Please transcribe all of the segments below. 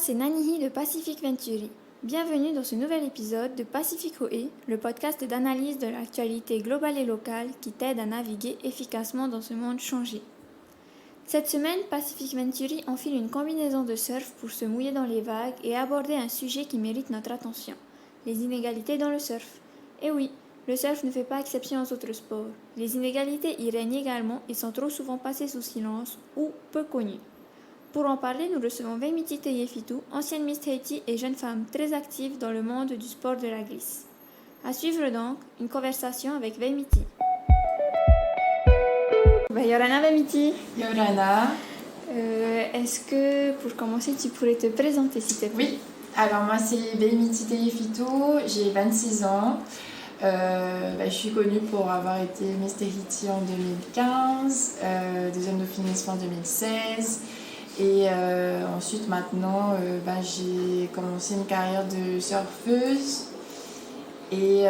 c'est Nanihi de Pacific Venturi. Bienvenue dans ce nouvel épisode de Pacific OE, le podcast d'analyse de l'actualité globale et locale qui t'aide à naviguer efficacement dans ce monde changé. Cette semaine, Pacific Venturi enfile une combinaison de surf pour se mouiller dans les vagues et aborder un sujet qui mérite notre attention, les inégalités dans le surf. Et oui, le surf ne fait pas exception aux autres sports. Les inégalités y règnent également et sont trop souvent passées sous silence ou peu connues. Pour en parler, nous recevons Veimiti Teyefitu, ancienne Miss Haiti et jeune femme très active dans le monde du sport de la glisse. À suivre donc, une conversation avec Veimiti. Yorana Veimiti. Yorana. Est-ce que, pour commencer, tu pourrais te présenter s'il te plaît? Oui, alors moi c'est Veimiti Teyefitu, j'ai 26 ans. Je suis connue pour avoir été Miss Tahiti en 2015, deuxième Dauphine en 2016. Et ensuite, maintenant, j'ai commencé une carrière de surfeuse. Et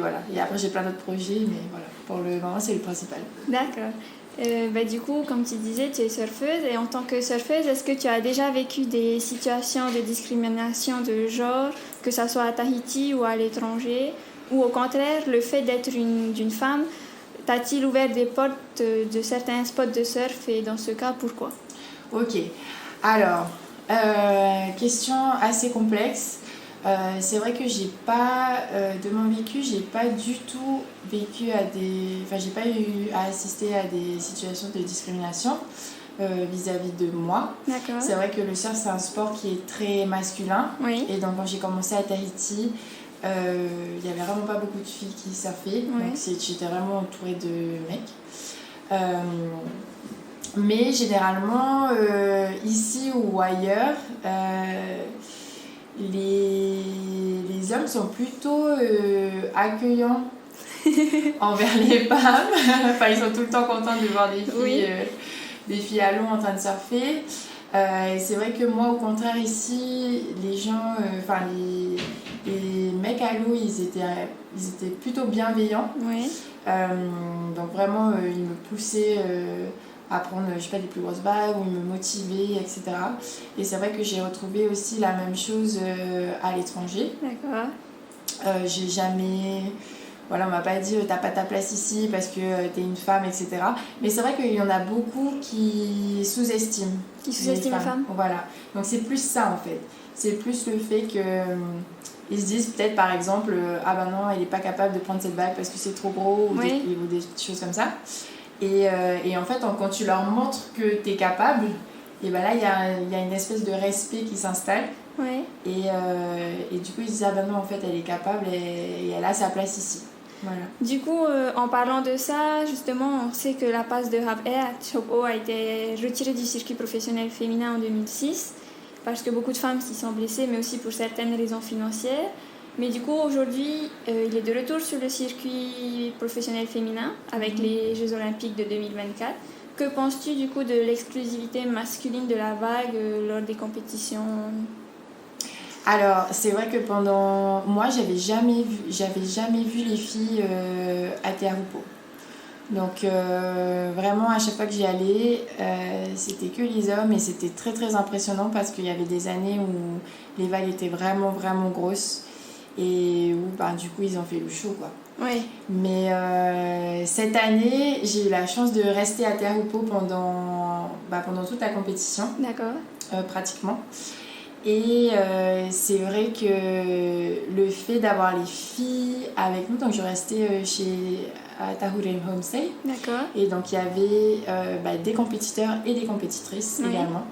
voilà. Et après, j'ai plein d'autres projets, mais voilà, pour le moment, c'est le principal. D'accord. Du coup, comme tu disais, tu es surfeuse. Et en tant que surfeuse, est-ce que tu as déjà vécu des situations de discrimination de genre, que ce soit à Tahiti ou à l'étranger? Ou au contraire, le fait d'être d'une femme, t'a-t-il ouvert des portes de certains spots de surf? Et dans ce cas, pourquoi? Ok, alors, question assez complexe. C'est vrai que j'ai pas, de mon vécu, j'ai pas du tout vécu j'ai pas eu à assister à des situations de discrimination vis-à-vis de moi. D'accord. C'est vrai que le surf, c'est un sport qui est très masculin. Oui. Et donc, quand j'ai commencé à Tahiti, il y avait vraiment pas beaucoup de filles qui surfaient. Oui. Donc, j'étais vraiment entourée de mecs. Mais généralement, ici ou ailleurs, les hommes sont plutôt accueillants envers les femmes. Enfin, ils sont tout le temps contents de voir des filles à l'eau en train de surfer. Et c'est vrai que moi, au contraire, ici, les gens, les mecs à l'eau, ils étaient plutôt bienveillants. Oui. Donc vraiment, ils me poussaient à prendre, des plus grosses vagues, ou ils me motivaient, etc. Et c'est vrai que j'ai retrouvé aussi la même chose à l'étranger. D'accord. J'ai jamais... Voilà, on m'a pas dit t'as pas ta place ici parce que t'es une femme, etc. Mais c'est vrai qu'il y en a beaucoup qui sous-estiment. Qui sous-estiment les femmes. Voilà. Donc c'est plus ça en fait. C'est plus le fait que ils se disent peut-être par exemple non, elle est pas capable de prendre cette vague parce que c'est trop gros ou, oui. ou des choses comme ça. Et en fait, quand tu leur montres que t'es capable, et là il y a une espèce de respect qui s'installe. Oui. Et du coup ils disent non, en fait elle est capable et elle a sa place ici. Voilà. Du coup, en parlant de ça, justement, on sait que la passe de Have Air à Chopo a été retirée du circuit professionnel féminin en 2006 parce que beaucoup de femmes s'y sont blessées, mais aussi pour certaines raisons financières. Mais du coup, aujourd'hui, il est de retour sur le circuit professionnel féminin avec les Jeux Olympiques de 2024. Que penses-tu du coup de l'exclusivité masculine de la vague lors des compétitions? Alors, c'est vrai que moi, j'avais jamais vu les filles à Teahupo'o. Donc, vraiment, à chaque fois que j'y allais, c'était que les hommes et c'était très, très impressionnant parce qu'il y avait des années où les vagues étaient vraiment, vraiment grosses et où, du coup, ils ont fait le show, quoi. Oui. Mais cette année, j'ai eu la chance de rester à Teahupo'o pendant toute la compétition. D'accord. Pratiquement. Et c'est vrai que le fait d'avoir les filles avec nous, donc je restais à Tahuren Homestay. D'accord. Et donc il y avait des compétiteurs et des compétitrices également,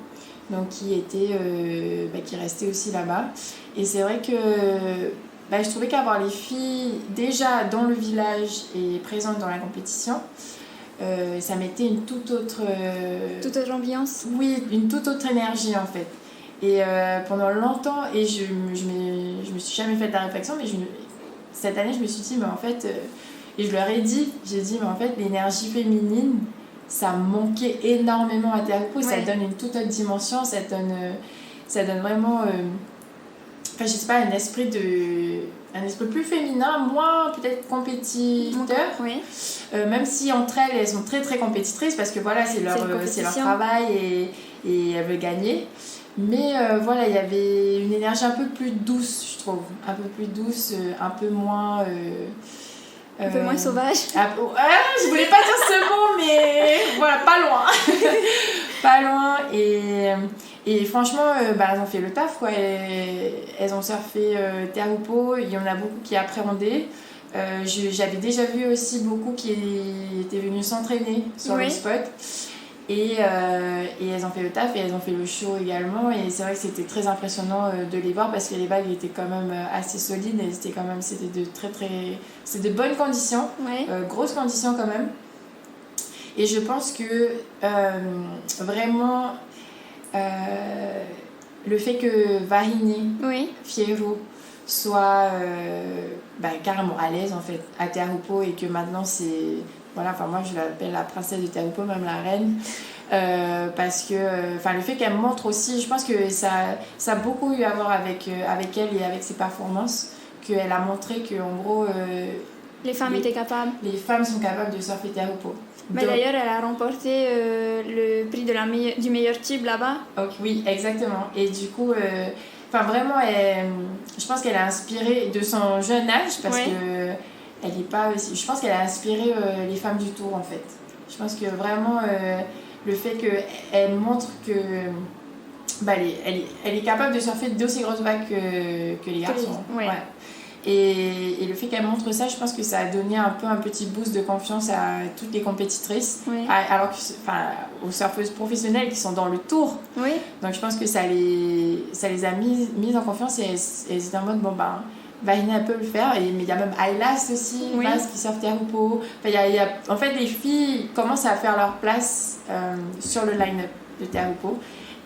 donc qui restaient aussi là-bas. Et c'est vrai que je trouvais qu'avoir les filles déjà dans le village et présentes dans la compétition, ça mettait une toute autre ambiance. Oui, une toute autre énergie en fait. Et pendant longtemps, et je me suis jamais fait de la réflexion, mais cette année je me suis dit, mais en fait, et je leur ai dit, mais en fait l'énergie féminine, ça me manquait énormément à Teahupo'o, ça donne une toute autre dimension, ça donne vraiment, je sais pas, un esprit plus féminin, moins peut-être compétiteur. Oui. Même si entre elles sont très très compétitrices parce que voilà, c'est leur travail et elles veulent gagner. Mais voilà, il y avait une énergie un peu plus douce, je trouve. Un peu plus douce, un peu moins... un peu moins sauvage. Je voulais pas dire ce mot, mais voilà, pas loin. Pas loin. Et franchement, elles ont fait le taf, quoi. Elles ont surfé Teahupo'o. Il y en a beaucoup qui appréhendaient. J'avais déjà vu aussi beaucoup qui étaient venus s'entraîner sur le spot. Et elles ont fait le taf et elles ont fait le show également. Et c'est vrai que c'était très impressionnant de les voir parce que les vagues étaient quand même assez solides et c'était de bonnes conditions, grosses conditions quand même. Et je pense que vraiment le fait que Vahine Fierro soit carrément à l'aise en fait à Teahupo'o et que maintenant c'est... Voilà, enfin moi je l'appelle la princesse de Teahupo'o, même la reine, parce que le fait qu'elle montre aussi, je pense que ça a beaucoup eu à voir avec elle et avec ses performances, qu'elle a montré qu'en gros les femmes étaient capables. Les femmes sont capables de surfer Teahupo'o. Mais d'ailleurs elle a remporté le prix du meilleur tube là-bas. Oui, exactement. Et du coup, vraiment, je pense qu'elle a inspiré de son jeune âge parce que elle est pas aussi... Je pense qu'elle a inspiré les femmes du Tour en fait. Je pense que vraiment le fait qu'elle montre que elle est capable de surfer d'aussi grosses vagues que les garçons. Et le fait qu'elle montre ça, je pense que ça a donné un petit boost de confiance à toutes les compétitrices, alors aux surfeuses professionnelles qui sont dans le Tour. Donc je pense que ça les a mises en confiance et elles étaient en mode Vahine elle peut le faire, mais il y a même Aylas aussi, qui surfe Teahupo'o. En fait, les filles commencent à faire leur place sur le line-up de Teahupo'o.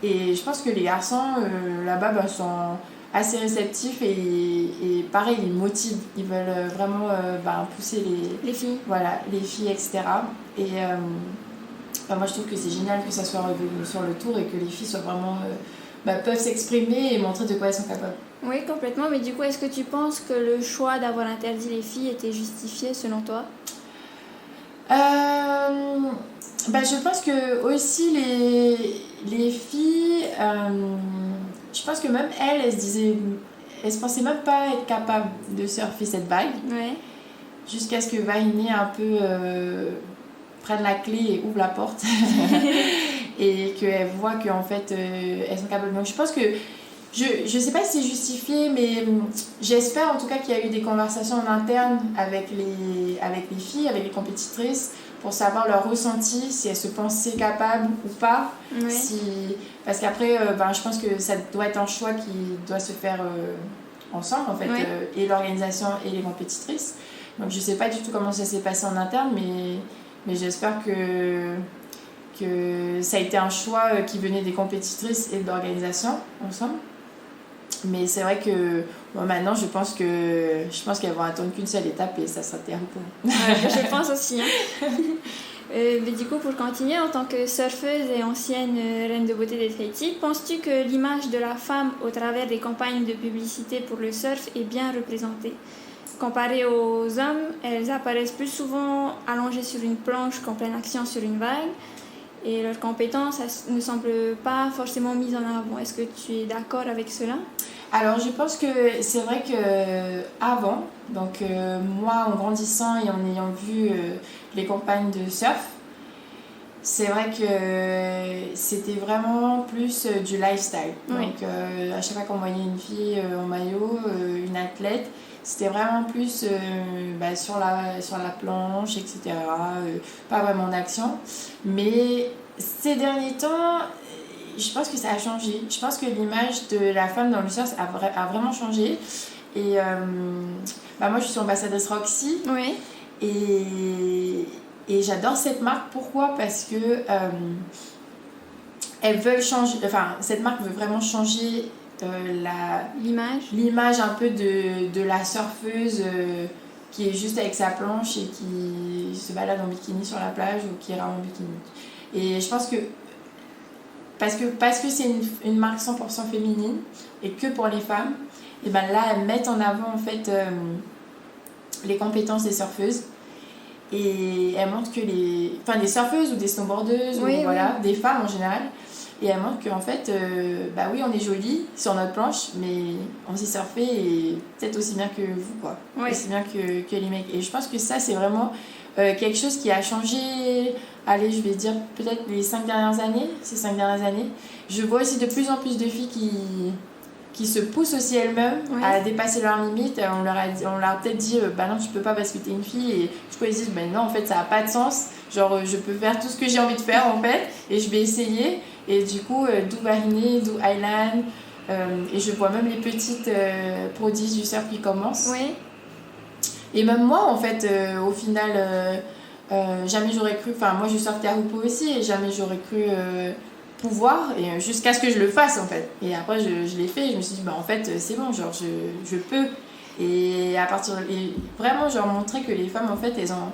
Et je pense que les garçons là-bas sont assez réceptifs et pareil, ils motivent. Ils veulent vraiment pousser les filles. Voilà, les filles, etc. Et moi, je trouve que c'est génial que ça soit revenu sur le Tour et que les filles soient vraiment... peuvent s'exprimer et montrer de quoi elles sont capables. Oui, complètement. Mais du coup, est-ce que tu penses que le choix d'avoir interdit les filles était justifié selon toi ? Je pense que aussi les filles, je pense que même elles se pensaient même pas être capables de surfer cette vague. Jusqu'à ce que Vahine un peu prenne la clé et ouvre la porte et qu'elles voient qu'en fait elles sont capables. Donc je pense que je sais pas si c'est justifié, mais j'espère en tout cas qu'il y a eu des conversations en interne avec les filles, avec les compétitrices, pour savoir leur ressenti, si elles se pensaient capables ou pas. Parce qu'après, je pense que ça doit être un choix qui doit se faire ensemble, en fait, et l'organisation et les compétitrices. Donc je sais pas du tout comment ça s'est passé en interne, mais j'espère que ça a été un choix qui venait des compétitrices et de l'organisation ensemble. Mais c'est vrai que maintenant je pense qu'elles vont attendre qu'une seule étape et ça sera Teahupo'o. Je pense aussi. Mais du coup, pour continuer, en tant que surfeuse et ancienne reine de beauté des Tahiti, penses-tu que l'image de la femme au travers des campagnes de publicité pour le surf est bien représentée ? Comparées aux hommes, elles apparaissent plus souvent allongées sur une planche qu'en pleine action sur une vague. Et leurs compétences ne semblent pas forcément mises en avant. Est-ce que tu es d'accord avec cela ? Alors je pense que c'est vrai qu'avant, donc moi en grandissant et en ayant vu les campagnes de surf, c'est vrai que c'était vraiment plus du lifestyle. Donc à chaque fois qu'on voyait une fille en maillot, une athlète, c'était vraiment plus sur la planche, etc. Pas vraiment d'action. Mais ces derniers temps, je pense que ça a changé. Je pense que l'image de la femme dans le surf a vraiment changé. Et moi, je suis ambassadrice Roxy. Et j'adore cette marque. Pourquoi ? Parce que elles veulent changer. Cette marque veut vraiment changer l'image un peu de la surfeuse qui est juste avec sa planche et qui se balade en bikini sur la plage ou qui ira en bikini. Et je pense que parce que c'est une marque 100% féminine et que pour les femmes, et là elles mettent en avant en fait les compétences des surfeuses et elles montrent que des surfeuses ou des snowboardeuses des femmes en général, Et elle montre qu'en fait, bah oui, on est jolie sur notre planche, mais on sait surfer et peut-être aussi bien que vous, quoi. Ouais. Aussi bien que les mecs. Et je pense que ça, c'est vraiment quelque chose qui a changé, allez, je vais dire peut-être les 5 dernières années, ces 5 dernières années. Je vois aussi de plus en plus de filles qui se poussent aussi elles-mêmes à dépasser leurs limites. On leur a peut-être dit, bah non, tu peux pas parce que t'es une fille. Et je peux dire, bah non, en fait, ça n'a pas de sens. Genre, je peux faire tout ce que j'ai envie de faire, en fait, et je vais essayer. Et du coup, d'où Vahiné, d'où Island. Et je vois même les petites prodiges du surf qui commencent. Oui. Et même moi, en fait, au final, jamais j'aurais cru. Enfin, moi, je sortais à Rupo aussi, et jamais j'aurais cru pouvoir, et jusqu'à ce que je le fasse, en fait. Et après, je l'ai fait, et je me suis dit, bah, en fait, c'est bon, genre, je peux. Et à partir de. Et vraiment, genre, montrer que les femmes, en fait, elles ont.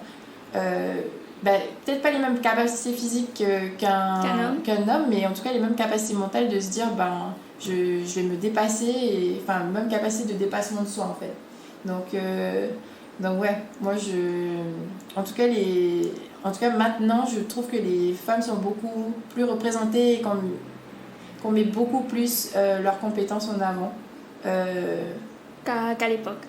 Bah, peut-être pas les mêmes capacités physiques qu'un homme, mais en tout cas les mêmes capacités mentales de se dire ben, je vais me dépasser, et, enfin même capacité de dépassement de soi en fait. Donc ouais, moi en tout cas maintenant je trouve que les femmes sont beaucoup plus représentées et qu'on met beaucoup plus leurs compétences en avant Qu'à l'époque.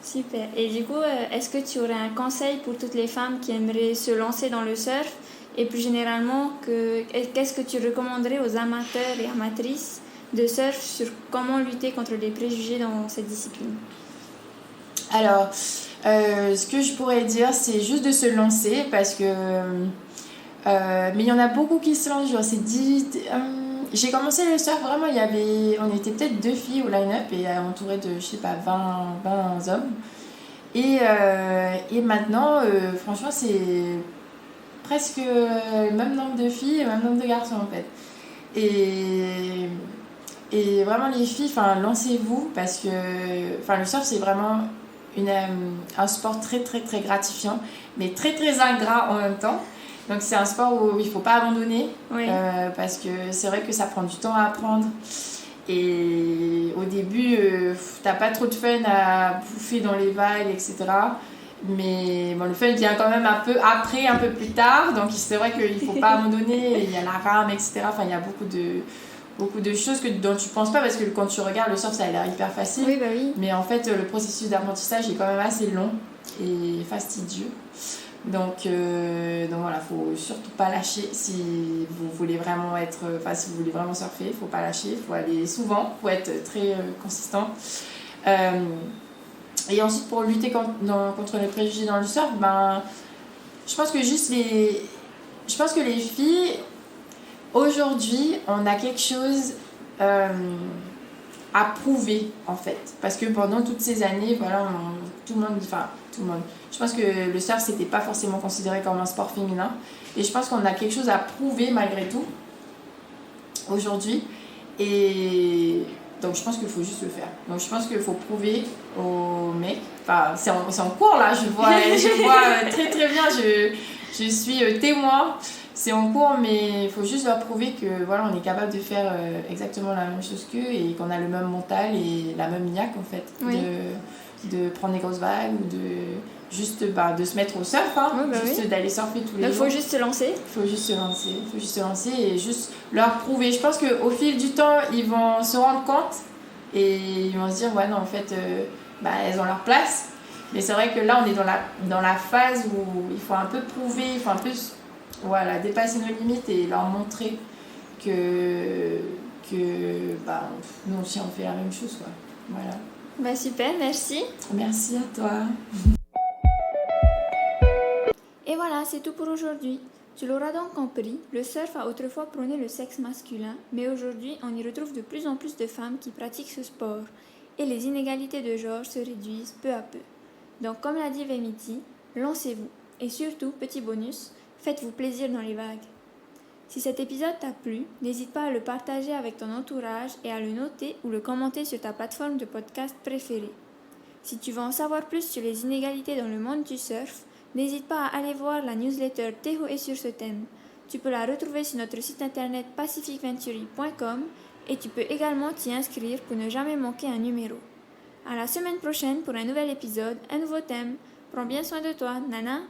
Super. Et du coup, est-ce que tu aurais un conseil pour toutes les femmes qui aimeraient se lancer dans le surf? Et plus généralement, qu'est-ce que tu recommanderais aux amateurs et amatrices de surf sur comment lutter contre les préjugés dans cette discipline? Alors, ce que je pourrais dire, c'est juste de se lancer parce que... mais il y en a beaucoup qui se lancent, genre c'est j'ai commencé le surf, vraiment, on était peut-être 2 filles au line-up et entouré de, je sais pas, 20 hommes. Et maintenant, franchement, c'est presque le même nombre de filles et le même nombre de garçons, en fait. Et vraiment, les filles, lancez-vous parce que le surf, c'est vraiment un sport très, très, très gratifiant, mais très, très ingrat en même temps. Donc c'est un sport où il ne faut pas abandonner, parce que c'est vrai que ça prend du temps à apprendre. Et au début, t'as pas trop de fun à bouffer dans les vagues, etc. Mais bon, le fun vient quand même un peu après, un peu plus tard. Donc c'est vrai qu'il ne faut pas abandonner. Il y a la rame, etc. Enfin, il y a beaucoup de choses dont tu ne penses pas, parce que quand tu regardes le surf, ça a l'air hyper facile. Oui, bah oui. Mais en fait, le processus d'apprentissage est quand même assez long et fastidieux. Donc voilà, faut surtout pas lâcher si vous voulez vraiment si vous voulez vraiment surfer, il faut pas lâcher, il faut aller souvent, il faut être très consistant. Et ensuite, pour lutter contre les préjugés dans le surf, je pense que les filles, aujourd'hui, on a quelque chose à prouver en fait, parce que pendant toutes ces années, voilà, tout le monde, je pense que le surf c'était pas forcément considéré comme un sport féminin, et je pense qu'on a quelque chose à prouver malgré tout aujourd'hui, et donc je pense qu'il faut juste le faire. Donc je pense qu'il faut prouver aux mecs, c'est en cours là, je vois très très bien, je suis témoin. C'est en cours, mais il faut juste leur prouver que voilà, on est capable de faire exactement la même chose qu'eux, et qu'on a le même mental et la même niaque en fait, de prendre des grosses vagues, ou de se mettre au surf, d'aller surfer tous les jours. Donc il faut juste se lancer. Il faut juste se lancer et juste leur prouver. Je pense qu'au fil du temps, ils vont se rendre compte et ils vont se dire, ouais, non, en fait, elles ont leur place. Mais c'est vrai que là, on est dans la phase où il faut un peu prouver, il faut un peu... Voilà, dépasser nos limites et leur montrer que nous aussi on fait la même chose, quoi. Voilà. Super, merci. Merci à toi. Et voilà, c'est tout pour aujourd'hui. Tu l'auras donc compris, le surf a autrefois prôné le sexe masculin, mais aujourd'hui on y retrouve de plus en plus de femmes qui pratiquent ce sport, et les inégalités de genre se réduisent peu à peu. Donc comme l'a dit Vemiti, lancez-vous, et surtout, petit bonus, faites-vous plaisir dans les vagues. Si cet épisode t'a plu, n'hésite pas à le partager avec ton entourage et à le noter ou le commenter sur ta plateforme de podcast préférée. Si tu veux en savoir plus sur les inégalités dans le monde du surf, n'hésite pas à aller voir la newsletter Tehoe sur ce thème. Tu peux la retrouver sur notre site internet pacificventuri.com et tu peux également t'y inscrire pour ne jamais manquer un numéro. À la semaine prochaine pour un nouvel épisode, un nouveau thème. Prends bien soin de toi, Nana.